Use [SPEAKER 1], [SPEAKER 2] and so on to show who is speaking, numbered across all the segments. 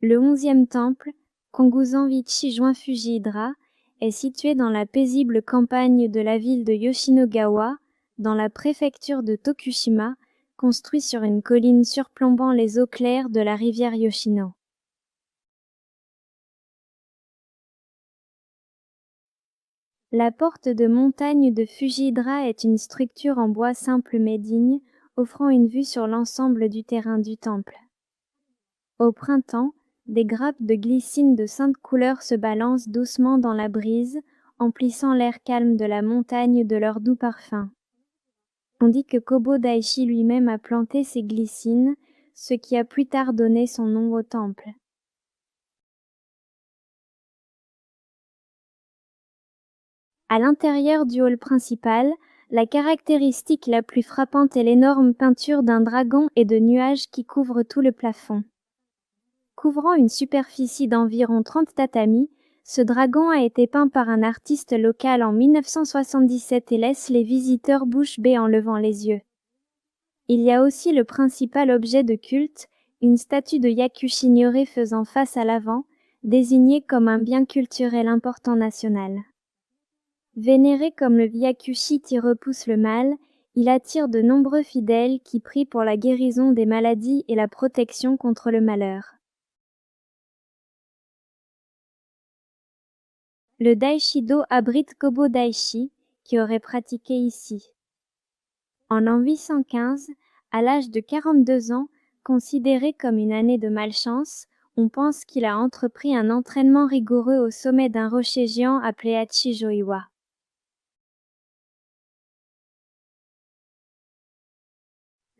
[SPEAKER 1] Le 11e temple, Konguzan-Vichi-Join-Fuji-Hydra, est situé dans la paisible campagne de la ville de Yoshinogawa, dans la préfecture de Tokushima, construit sur une colline surplombant les eaux claires de la rivière Yoshino. La porte de montagne de Fuji-Hydra est une structure en bois simple mais digne, offrant une vue sur l'ensemble du terrain du temple. Au printemps, des grappes de glycine de 5 couleurs se balancent doucement dans la brise, emplissant l'air calme de la montagne de leur doux parfum. On dit que Kobo Daishi lui-même a planté ces glycines, ce qui a plus tard donné son nom au temple. À l'intérieur du hall principal, la caractéristique la plus frappante est l'énorme peinture d'un dragon et de nuages qui couvrent tout le plafond. Couvrant une superficie d'environ 30 tatamis, ce dragon a été peint par un artiste local en 1977 et laisse les visiteurs bouche bée en levant les yeux. Il y a aussi le principal objet de culte, une statue de Yakushinyorei faisant face à l'avant, désignée comme un bien culturel important national. Vénéré comme le Vyakushi qui repousse le mal, il attire de nombreux fidèles qui prient pour la guérison des maladies et la protection contre le malheur. Le Daishido abrite Kobo Daishi, qui aurait pratiqué ici. En l'an 815, à l'âge de 42 ans, considéré comme une année de malchance, on pense qu'il a entrepris un entraînement rigoureux au sommet d'un rocher géant appelé Hachijoiwa.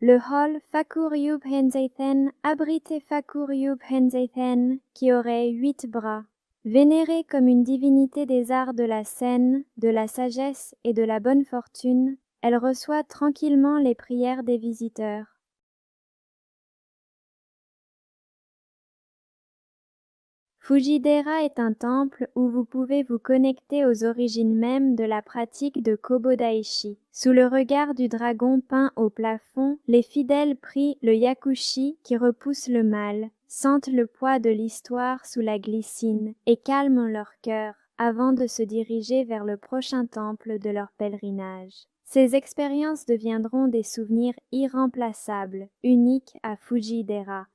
[SPEAKER 1] Le hall Fakuryub Henseiten abritait Fakuryub Henseiten, qui aurait 8 bras. Vénérée comme une divinité des arts de la scène, de la sagesse et de la bonne fortune, elle reçoit tranquillement les prières des visiteurs. Fuji-dera est un temple où vous pouvez vous connecter aux origines mêmes de la pratique de Kobo Daishi. Sous le regard du dragon peint au plafond, les fidèles prient le Yakushi qui repousse le mal, sentent le poids de l'histoire sous la glycine et calment leur cœur avant de se diriger vers le prochain temple de leur pèlerinage. Ces expériences deviendront des souvenirs irremplaçables, uniques à Fuji-dera.